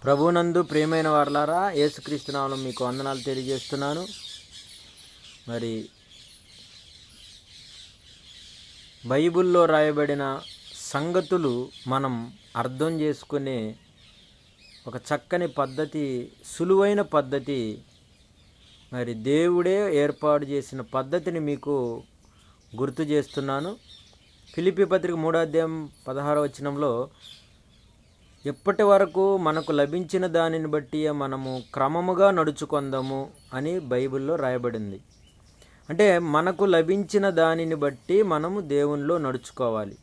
ప్రభునందు ప్రియమైన వారలారా, యేసుక్రీస్తు నామములో మీకు వందనాలు తెలియజేస్తున్నాను. మరి బైబిల్లో రాయబడిన సంగతులు మనం అర్థం చేసుకునే ఒక చక్కని పద్ధతి, సులువైన పద్ధతి, మరి దేవుడే ఏర్పాటు చేసిన పద్ధతిని మీకు గుర్తు చేస్తున్నాను. ఫిలిప్పీ పత్రిక 3:16 ఎప్పటి వరకు మనకు లభించిన దానిని బట్టి మనము క్రమముగా నడుచుకుందాము అని బైబిల్లో రాయబడింది. అంటే మనకు లభించిన దానిని బట్టి మనము దేవునిలో నడుచుకోవాలి.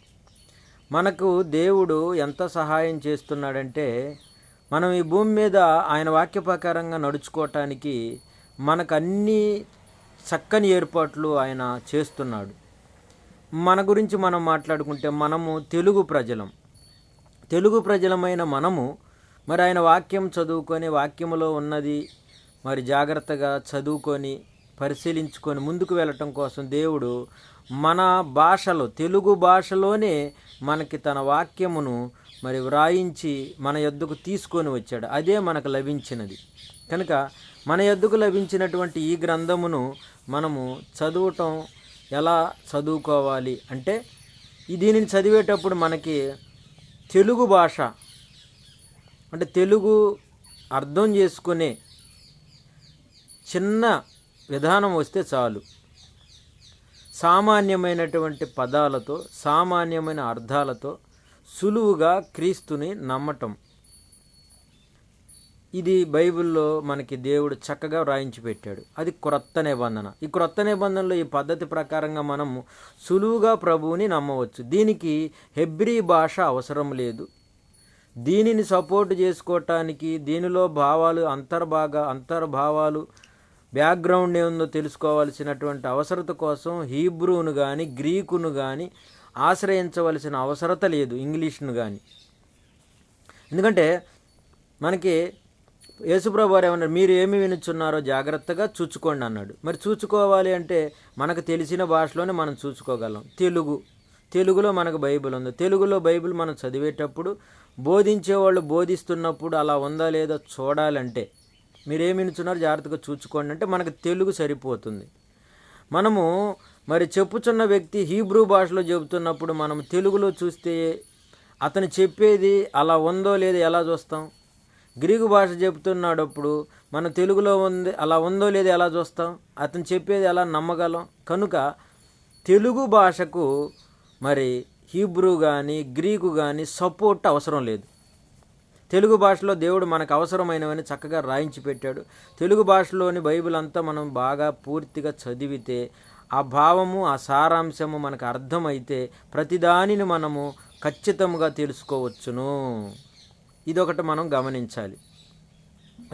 మనకు దేవుడు ఎంత సహాయం చేస్తున్నాడంటే, మనం ఈ భూమి మీద ఆయన వాక్య ప్రకారంగా నడుచుకోవటానికి మనకు అన్ని చక్కని ఏర్పాట్లు ఆయన చేస్తున్నాడు. మన గురించి మనం మాట్లాడుకుంటే, మనము తెలుగు ప్రజలమైన మనము మరి ఆయన వాక్యం చదువుకొని, వాక్యములో ఉన్నది మరి జాగ్రత్తగా చదువుకొని పరిశీలించుకొని ముందుకు వెళ్ళటం కోసం దేవుడు మన భాషలో, తెలుగు భాషలోనే మనకి తన వాక్యమును మరి వ్రాయించి మన యొద్దకు తీసుకొని వచ్చాడు. అదే మనకు లభించినది. కనుక మన యొద్దకు లభించినటువంటి ఈ గ్రంథమును మనము చదవటం ఎలా చదువుకోవాలి అంటే, దీనిని చదివేటప్పుడు మనకి తెలుగు భాష అంటే తెలుగు అర్థం చేసుకునే చిన్న విధానం వస్తే చాలు. సామాన్యమైనటువంటి పదాలతో, సామాన్యమైన అర్థాలతో సులువుగా క్రీస్తుని నమ్మటం, ఇది బైబిల్లో మనకి దేవుడు చక్కగా వ్రాయించి పెట్టాడు. అది క్రొత్త నిబంధన. ఈ క్రొత్త నిబంధనలో ఈ పద్ధతి ప్రకారంగా మనము సులువుగా ప్రభువుని నమ్మవచ్చు. దీనికి హెబ్రీ భాష అవసరం లేదు. దీనిని సపోర్ట్ చేసుకోవటానికి, దీనిలో భావాలు, అంతర్భావాలు, బ్యాక్గ్రౌండ్ ఏముందో తెలుసుకోవాల్సినటువంటి అవసరత కోసం హీబ్రూను కానీ గ్రీకును కానీ ఆశ్రయించవలసిన అవసరత లేదు, ఇంగ్లీష్ను కానీ. ఎందుకంటే మనకి యేసుప్రభు వారు ఏమన్నారు, మీరు ఏమి వినుచున్నారో జాగ్రత్తగా చూచుకోండి అన్నాడు. మరి చూచుకోవాలి అంటే మనకు తెలిసిన భాషలోనే మనం చూసుకోగలం. తెలుగులో మనకు బైబిల్ ఉంది. తెలుగులో బైబిల్ మనం చదివేటప్పుడు, బోధించేవాళ్ళు బోధిస్తున్నప్పుడు అలా ఉందా లేదా చూడాలంటే, మీరేమి వినుచున్నారో జాగ్రత్తగా చూచుకోండి అంటే మనకు తెలుగు సరిపోతుంది. మనము మరి చెప్పుచున్న వ్యక్తి హీబ్రూ భాషలో చెబుతున్నప్పుడు మనం తెలుగులో చూస్తే అతను చెప్పేది అలా ఉందో లేదో ఎలా చూస్తాం? గ్రీకు భాష చెబుతున్నాడప్పుడు మన తెలుగులో ఉంది అలా ఉందో లేదో ఎలా చూస్తాం? అతను చెప్పేది ఎలా నమ్మగలం? కనుక తెలుగు భాషకు మరి హీబ్రూ కానీ గ్రీకు కానీ సపోర్ట్ అవసరం లేదు. తెలుగు భాషలో దేవుడు మనకు అవసరమైనవని చక్కగా రాయించి పెట్టాడు. తెలుగు భాషలోని బైబిల్ అంతా మనం బాగా పూర్తిగా చదివితే, ఆ భావము, ఆ సారాంశము మనకు అర్థమైతే ప్రతిదానిని మనము ఖచ్చితంగా తెలుసుకోవచ్చును. ఇదొకటి మనం గమనించాలి.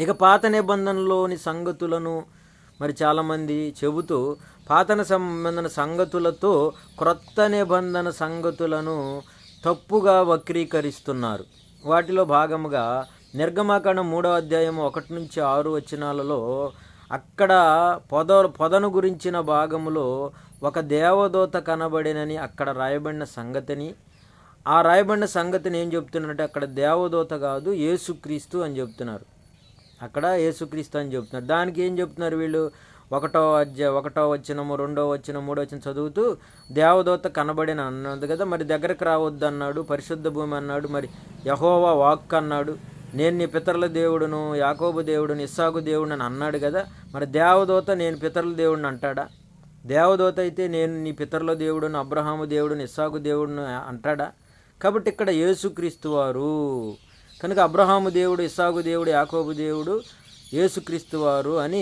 ఇక పాత నిబంధనలోని సంగతులను మరి చాలామంది చెబుతూ పాత నిబంధన సంగతులతో క్రొత్త నిబంధన సంగతులను తప్పుగా వక్రీకరిస్తున్నారు. వాటిలో భాగముగా నిర్గమాకాండం 3:1-6 అక్కడ పొదను గురించిన భాగములో ఒక దేవదూత కనబడినని అక్కడ రాయబడిన సంగతిని, ఆ రాయబడిన సంగతిని ఏం చెప్తున్నారంటే, అక్కడ దేవదూత కాదు యేసుక్రీస్తు అని చెప్తున్నారు. అక్కడ యేసుక్రీస్తు అని చెప్తున్నారు. దానికి ఏం చెప్తున్నారు వీళ్ళు? 1వ వచనము, 2వ వచనం, 3వ వచనం చదువుతూ దేవదూత కనబడిన అన్నది కదా, మరి దగ్గరకు రావద్దు అన్నాడు, పరిశుద్ధ భూమి అన్నాడు, మరి యెహోవా వాక్ అన్నాడు, నేను నీ పితరుల దేవుడును, యాకోబు దేవుడును, ఇస్సాకు దేవుడు అని అన్నాడు కదా. మరి దేవదూత నేను పితరుల దేవుడిని అంటాడా? దేవదూత అయితే నేను నీ పితరుల దేవుడును, అబ్రహాము దేవుడును, ఇస్సాకు దేవుడును అంటాడా? కాబట్టి ఇక్కడ యేసుక్రీస్తు వారు కనుక అబ్రహాము దేవుడు, ఇస్సాకు దేవుడు, యాకోబు దేవుడు, యేసుక్రీస్తు వారు అని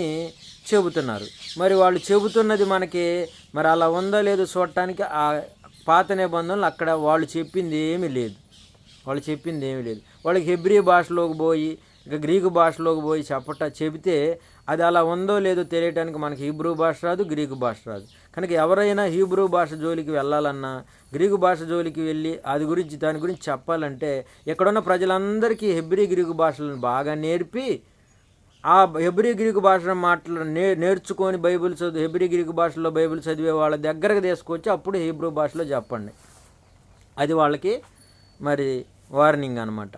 చెబుతున్నారు. మరి వాళ్ళు చెబుతున్నది మనకి మరి అలా ఉందో లేదో చూడటానికి ఆ పాత నిబంధనలు అక్కడ వాళ్ళు చెప్పింది ఏమీ లేదు. వాళ్ళకి హెబ్రీ భాషలోకి పోయి, ఇక గ్రీకు భాషలోకి పోయి చెబితే అది అలా ఉందో లేదో తెలియటానికి మనకి హీబ్రూ భాష రాదు, గ్రీకు భాష రాదు. కనుక ఎవరైనా హీబ్రూ భాష జోలికి వెళ్ళాలన్నా, గ్రీకు భాష జోలికి వెళ్ళి దాని గురించి చెప్పాలంటే, ఇక్కడున్న ప్రజలందరికీ హెబ్రీ గ్రీకు భాషలను బాగా నేర్పి, ఆ హెబ్రీ గ్రీకు భాషను నేర్చుకొని హెబ్రీ గ్రీకు భాషలో బైబిల్ చదివే వాళ్ళ దగ్గరకు తీసుకొచ్చి అప్పుడు హీబ్రూ భాషలో చెప్పండి. అది వాళ్ళకి మరి వార్నింగ్ అనమాట.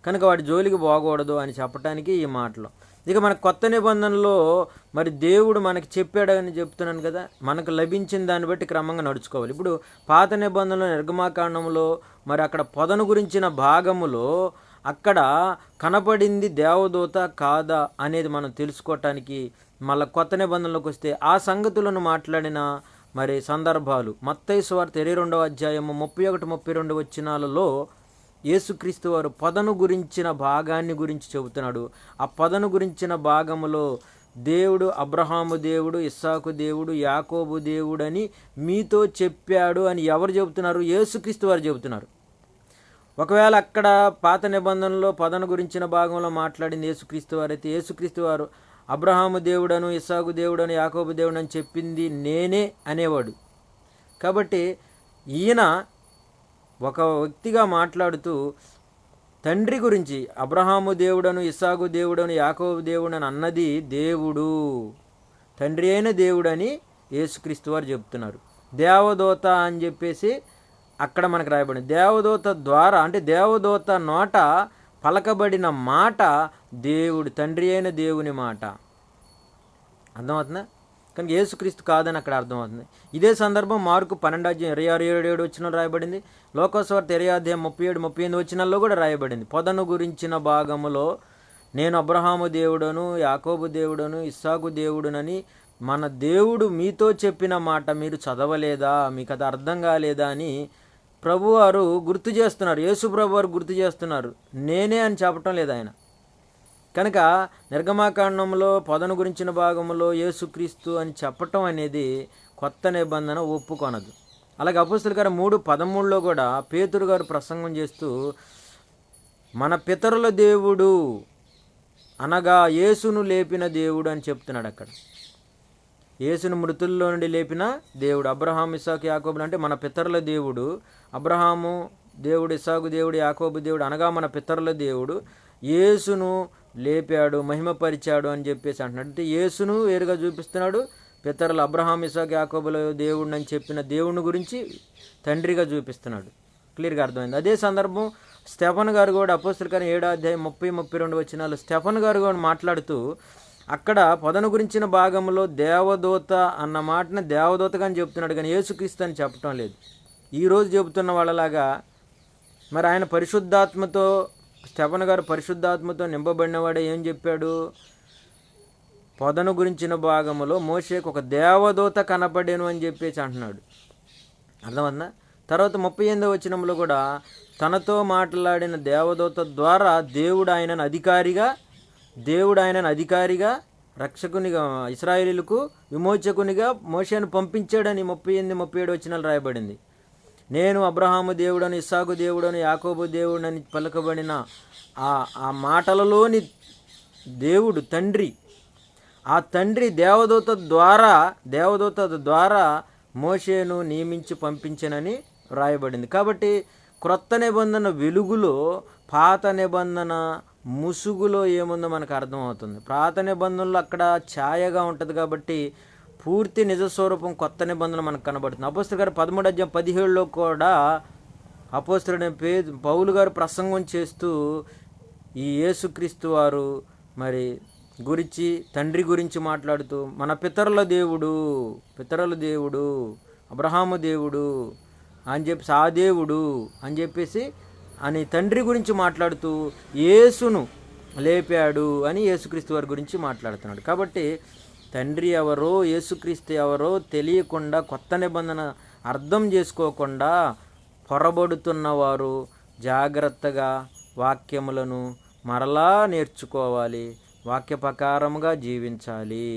కనుక వాడి జోలికి పోకూడదు అని చెప్పడానికి ఈ మాటలు. ఇక మన కొత్త నిబంధనలో మరి దేవుడు మనకి చెప్పాడని చెప్తున్నాను కదా, మనకు లభించిన దాన్ని బట్టి క్రమంగా నడుచుకోవాలి. ఇప్పుడు పాత నిబంధనలో నిర్గమాకాండంలో మరి అక్కడ పొదను గురించిన భాగములో అక్కడ కనపడింది దేవదూత కాదా అనేది మనం తెలుసుకోవటానికి మళ్ళీ కొత్త నిబంధనలోకి వస్తే ఆ సంగతులను మాట్లాడిన మరి సందర్భాలు మత్తయి సువార్త 22వ అధ్యాయము 31, 32 వచనాలలో యేసుక్రీస్తు వారు పొదను గురించిన భాగాన్ని గురించి చెబుతున్నాడు. ఆ పొదను గురించిన భాగములో దేవుడు అబ్రహాము దేవుడు, ఇస్సాకు దేవుడు, యాకోబు దేవుడు అని మీతో చెప్పాడు అని ఎవరు చెబుతున్నారు? యేసుక్రీస్తు వారు చెబుతున్నారు. ఒకవేళ అక్కడ పాత నిబంధనలో పొదను గురించిన భాగంలో మాట్లాడింది యేసుక్రీస్తు వారైతే యేసుక్రీస్తు వారు అబ్రహాము దేవుడను, ఇస్సాకు దేవుడను, యాకోబు దేవుడు అని చెప్పింది నేనే అనేవాడు. కాబట్టి ఈయన ఒక వ్యక్తిగా మాట్లాడుతూ తండ్రి గురించి అబ్రహాము దేవుడను, ఇస్సాకు దేవుడను, యాకోబు దేవుడని అన్నది దేవుడు, తండ్రి అయిన దేవుడని యేసుక్రీస్తు వారు చెప్తున్నారు. దేవదూత అని చెప్పేసి అక్కడ మనకు రాయబడింది. దేవదూత ద్వారా అంటే దేవదూత నోట పలకబడిన మాట దేవుడు, తండ్రి అయిన దేవుని మాట. అర్థమవుతుందా? కానీ యేసుక్రీస్తు కాదని అక్కడ అర్థమవుతుంది. ఇదే సందర్భం మార్కు 12:26-27 వచనంలో రాయబడింది. లోకాసువార్త 20:37-38 వచనాల్లో కూడా రాయబడింది. పొదను గురించిన భాగములో నేను అబ్రహాము దేవుడను, యాకోబు దేవుడను, ఇస్సాకు దేవుడునని మన దేవుడు మీతో చెప్పిన మాట మీరు చదవలేదా, మీకు అది అర్థం కాలేదా అని ప్రభువారు గుర్తు చేస్తున్నారు. యేసు ప్రభువారు గుర్తు చేస్తున్నారు, నేనే అని చెప్పటం లేదు ఆయన. కనుక నిర్గమాకాండంలో పొదను గురించిన భాగంలో యేసుక్రీస్తు అని చెప్పటం అనేది కొత్త నిబంధన ఒప్పుకొనదు. అలాగే అపోస్తలుల కార్యం 3:13 కూడా పేతురు గారు ప్రసంగం చేస్తూ మన పితరుల దేవుడు అనగా యేసును లేపిన దేవుడు అని చెప్తున్నాడు. అక్కడ యేసును మృతుల్లో నుండి లేపిన దేవుడు, అబ్రహాము, ఇస్సాకు, యాకోబులు అంటే మన పితరుల దేవుడు. అబ్రహాము దేవుడు, ఇస్సాకు దేవుడు, యాకోబు దేవుడు అనగా మన పితరుల దేవుడు యేసును లేపాడు, మహిమపరిచాడు అని చెప్పేసి అంటున్నాడు. అంటే యేసును వేరుగా చూపిస్తున్నాడు, పితరులు అబ్రహాం, ఇస్సాకు, యాకోబుల దేవుడిని అని చెప్పిన దేవుని గురించి తండ్రిగా చూపిస్తున్నాడు. క్లియర్గా అర్థమైంది. అదే సందర్భం స్టెఫన్ గారు కూడా అపోస్తలుల కార్యం 7వ అధ్యాయం 30-32 వచనాలు స్టెఫన్ గారు కూడా మాట్లాడుతూ అక్కడ పొదను గురించిన భాగంలో దేవదూత అన్న మాటని దేవదూతగా అని చెప్తున్నాడు, కానీ యేసుక్రీస్తు అని చెప్పటం లేదు. ఈరోజు చెబుతున్న వాళ్ళలాగా మరి ఆయన పరిశుద్ధాత్మతో, స్టెఫన్ గారు పరిశుద్ధాత్మతో నింపబడినవాడే ఏం చెప్పాడు? పొదను గురించిన భాగంలో మోషేకు ఒక దేవదూత కనపడేను అని చెప్పేసి అంటున్నాడు. అర్థమవుతుందా? తర్వాత 38వ వచనంలో కూడా తనతో మాట్లాడిన దేవదూత ద్వారా దేవుడు ఆయనను అధికారిగా రక్షకునిగా ఇశ్రాయేలీయులకు విమోచకునిగా మోషేను పంపించాడని 38-37 వచనాలు రాయబడింది. నేను అబ్రహాము దేవుడను, ఇస్సాకు దేవుడను, యాకోబు దేవుడని పలకబడిన ఆ మాటలలోని దేవుడు తండ్రి, ఆ తండ్రి దేవదూత ద్వారా మోషేను నియమించి పంపించనని రాయబడింది. కాబట్టి క్రొత్త నిబంధన వెలుగులో పాత నిబంధన ముసుగులో ఏముందో మనకు అర్థమవుతుంది. పాత నిబంధనలు అక్కడ ఛాయగా ఉంటుంది కాబట్టి పూర్తి నిజస్వరూపం కొత్త నిబంధన మనకు కనబడుతుంది. అపోస్తలుల కార్యం 13:17 కూడా అపోస్తలుడైన పౌలు గారు ప్రసంగం చేస్తూ ఈ యేసుక్రీస్తు వారు మరి గురించి తండ్రి గురించి మాట్లాడుతూ మన పితరుల దేవుడు అబ్రహాము దేవుడు అని చెప్పేసి ఆ దేవుడు అని చెప్పేసి అని తండ్రి గురించి మాట్లాడుతూ యేసును లేపాడు అని యేసుక్రీస్తు వారి గురించి మాట్లాడుతున్నాడు. కాబట్టి తండ్రి ఎవరో యేసుక్రీస్తు ఎవరో తెలియకుండా కొత్త నిబంధన అర్థం చేసుకోకుండా పొరబడుతున్నవారు జాగ్రత్తగా వాక్యములను మరలా నేర్చుకోవాలి, వాక్య ప్రకారముగా జీవించాలి.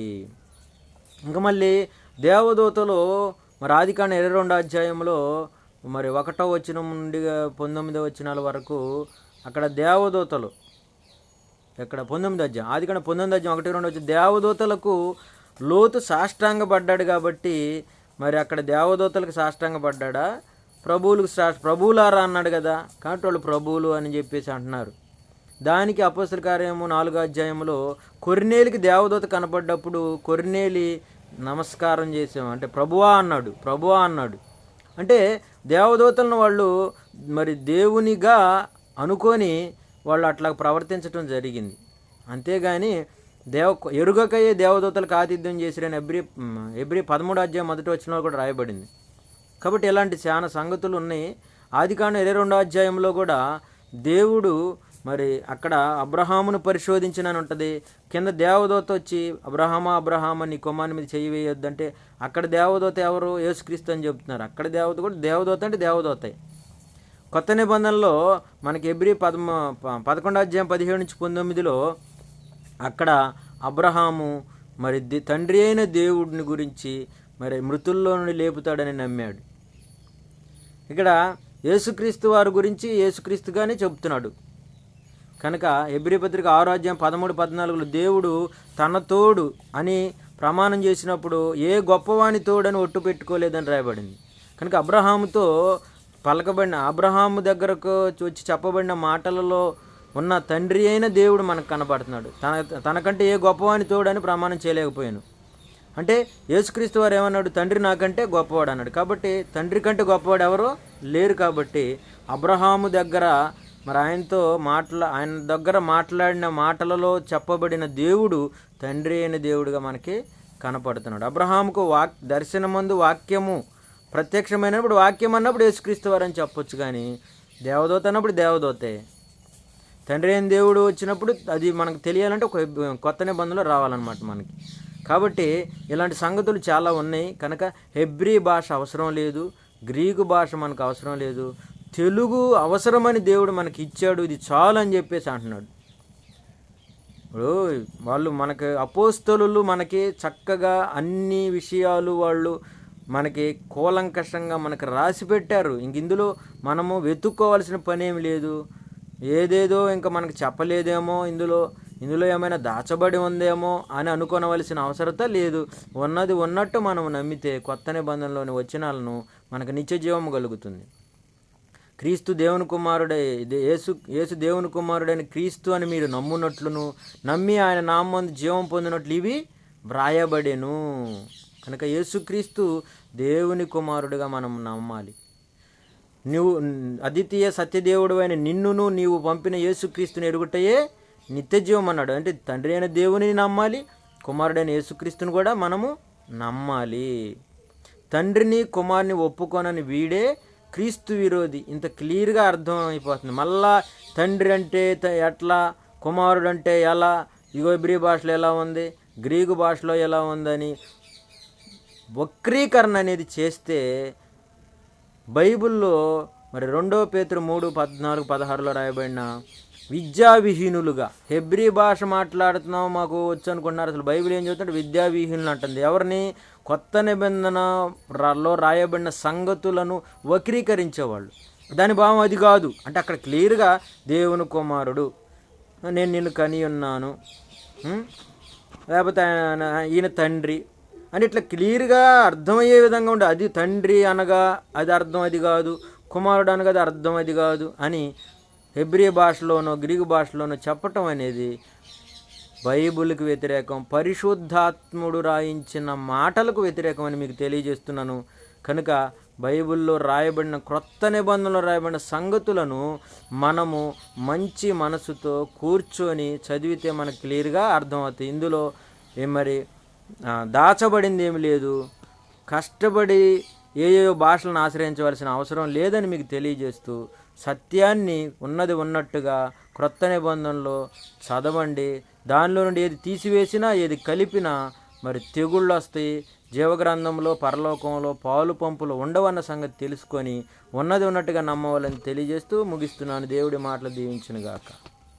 ఇంకా మళ్ళీ దేవదూతలో మరి ఆదికాండం 22వ అధ్యాయంలో మరి 1వ వచనం నుండి 19వ వచనాల వరకు అక్కడ దేవదూతలు ఎక్కడ 19వ అధ్యాయం ఆదికాండం 19వ అధ్యాయం 1-2 వచ్చి దేవదూతలకు లోతు సాష్టాంగపడ్డాడు కాబట్టి మరి అక్కడ దేవదూతలకు సాష్టాంగపడ్డా, ప్రభువులారా అన్నాడు కదా, కాబట్టి వాళ్ళు ప్రభువులు అని చెప్పేసి అంటున్నారు. దానికి అపోస్తలుల కార్యము 4వ అధ్యాయంలో కొర్నేలికి దేవదూత కనపడ్డప్పుడు కొర్నేలి నమస్కారం చేసాం అంటే ప్రభువా అన్నాడు. అంటే దేవదూతలను వాళ్ళు మరి దేవునిగా అనుకొని వాళ్ళు అట్లా ప్రవర్తించడం జరిగింది. అంతేగాని ఎరుగకయే దేవదూతలకు ఆతిథ్యం చేసిరని ఎబ్రీ 13వ అధ్యాయం మొదటి వచనంలో కూడా రాయబడింది. కాబట్టి ఇలాంటి చాలా సంగతులు ఉన్నాయి. ఆదికాండం 22వ అధ్యాయంలో కూడా దేవుడు మరి అక్కడ అబ్రహామును పరిశోధించినని ఉంటుంది. కింద దేవదూత వచ్చి అబ్రహామా నీ కుమారుని మీద చెయ్యి వేయొద్దంటే అక్కడ దేవదూత ఎవరు? యేసుక్రీస్తు అని చెప్తున్నారు. అక్కడ దేవత కూడా దేవదూత అంటే దేవదూతే. కొత్త నిబంధనలో మనకి ఎబ్రీ 11వ అధ్యాయం 17-19లో అక్కడ అబ్రహాము మరి తండ్రి అయిన దేవుడిని గురించి మరి మృతుల్లో నుండి లేపుతాడని నమ్మాడు. ఇక్కడ యేసుక్రీస్తు వారి గురించి యేసుక్రీస్తుగానే చెబుతున్నాడు. కనుక హెబ్రీ పత్రిక 6వ అధ్యాయం 13-14లో దేవుడు తన తోడు అని ప్రమాణం చేసినప్పుడు ఏ గొప్పవాని తోడని ఒట్టు పెట్టుకోలేదని రాయబడింది. కనుక అబ్రహాముతో పలకబడిన అబ్రహాము దగ్గరకు వచ్చి చెప్పబడిన మాటలలో ఉన్న తండ్రి అయిన దేవుడు మనకు కనబడుతున్నాడు. తనకంటే ఏ గొప్పవాని తోడని ప్రమాణం చేయలేకపోయాను. అంటే యేసుక్రీస్తు వారు ఏమన్నాడు? తండ్రి నాకంటే గొప్పవాడు అన్నాడు. కాబట్టి తండ్రి కంటే గొప్పవాడు ఎవరో లేరు. కాబట్టి అబ్రహాము దగ్గర మరి ఆయన దగ్గర మాట్లాడిన మాటలలో చెప్పబడిన దేవుడు తండ్రి అయిన దేవుడుగా మనకి కనపడుతున్నాడు. అబ్రహాముకు దర్శనమందు వాక్యము ప్రత్యక్షమైనప్పుడు వాక్యం అన్నప్పుడు యేసుక్రీస్తు వారు అని చెప్పొచ్చు. కానీ దేవదూత అన్నప్పుడు దేవదూతే. తండ్రి అయిన దేవుడు వచ్చినప్పుడు అది మనకు తెలియాలంటే ఒక కొత్త నిబంధనలో రావాలన్నమాట మనకి. కాబట్టి ఇలాంటి సంగతులు చాలా ఉన్నాయి. కనుక హెబ్రీ భాష అవసరం లేదు, గ్రీకు భాష మనకు అవసరం లేదు, తెలుగు అవసరమని దేవుడు మనకి ఇచ్చాడు, ఇది చాలు అని చెప్పేసి అంటున్నాడు. ఇప్పుడు వాళ్ళు మనకి అపోస్తలులు మనకి చక్కగా అన్ని విషయాలు వాళ్ళు మనకి కూలంకషంగా మనకి రాసి పెట్టారు. ఇంక ఇందులో మనము వెతుక్కోవాల్సిన పని ఏమి లేదు. ఏదేదో ఇంకా మనకు చెప్పలేదేమో, ఇందులో ఏమైనా దాచబడి ఉందేమో అని అనుకోనవలసిన అవసరత లేదు. ఉన్నది ఉన్నట్టు మనం నమ్మితే కొత్త నిబంధనలోని వచనాలను మనకు నిత్య జీవము కలుగుతుంది. క్రీస్తు దేవుని కుమారుడే, యేసు దేవుని కుమారుడైన క్రీస్తు అని మీరు నమ్మునట్లును నమ్మి ఆయన నామందు జీవం పొందినట్లు ఇవి వ్రాయబడెను. కనుక యేసుక్రీస్తు దేవుని కుమారుడిగా మనం నమ్మాలి. నువ్వు అద్వితీయ సత్యదేవుడు అయిన నిన్నును నీవు పంపిన యేసుక్రీస్తుని ఎరుగుటయే నిత్యజీవం అన్నాడు. అంటే తండ్రి అయిన దేవుని నమ్మాలి, కుమారుడైన యేసుక్రీస్తుని కూడా మనము నమ్మాలి. తండ్రిని కుమారుని ఒప్పుకోనని వీడే క్రీస్తు విరోధి. ఇంత క్లియర్గా అర్థం అయిపోతుంది. మళ్ళా తండ్రి అంటే ఎట్లా, కుమారుడు అంటే ఎలా, ఇగో హెబ్రీ భాషలో ఎలా ఉంది, గ్రీకు భాషలో ఎలా ఉందని వక్రీకరణ అనేది చేస్తే బైబిల్లో మరి 2 పేతురు 3:14-16లో రాయబడిన విద్యావిహీనులుగా హెబ్రీ భాష మాట్లాడుతున్నాం మాకు వచ్చు అనుకుంటున్నారు. అసలు బైబిల్ ఏం చెబుతుంటే విద్యావిహీనులు అంటుంది. ఎవరిని? కొత్త నిబంధనలో రాయబడిన సంగతులను వక్రీకరించేవాళ్ళు. దాని భావం అది కాదు. అంటే అక్కడ క్లియర్గా దేవుని కుమారుడు, నేను నిన్ను కని ఉన్నాను, లేకపోతే ఈయన తండ్రి అని ఇట్లా క్లియర్గా అర్థమయ్యే విధంగా ఉండే. అది తండ్రి అనగా అది అర్థం అది కాదు, కుమారుడు అనగా అది అర్థం అది కాదు అని హెబ్రీ భాషలోనో గ్రీకు భాషలోనో చెప్పటం అనేది బైబిల్కి వ్యతిరేకం, పరిశుద్ధాత్ముడు రాయించిన మాటలకు వ్యతిరేకం అని మీకు తెలియజేస్తున్నాను. కనుక బైబిల్లో రాయబడిన క్రొత్త నిబంధనలో రాయబడిన సంగతులను మనము మంచి మనసుతో కూర్చొని చదివితే మనకు క్లియర్గా అర్థమవుతుంది. ఇందులో మరి దాచబడింది ఏమి లేదు, కష్టపడి ఏయో భాషలను ఆశ్రయించవలసిన అవసరం లేదని మీకు తెలియజేస్తూ సత్యాన్ని ఉన్నది ఉన్నట్టుగా క్రొత్త నిబంధనలో చదవండి. దానిలో నుండి ఏది తీసివేసినా ఏది కలిపినా మరి తెగుళ్ళు వస్తాయి. జీవగ్రంథంలో పరలోకంలో పాలు పంపులు ఉండవన్న సంగతి తెలుసుకొని ఉన్నది ఉన్నట్టుగా నమ్మవాలని తెలియజేస్తూ ముగిస్తున్నాను. దేవుడి మాటలు దీవించునుగాక.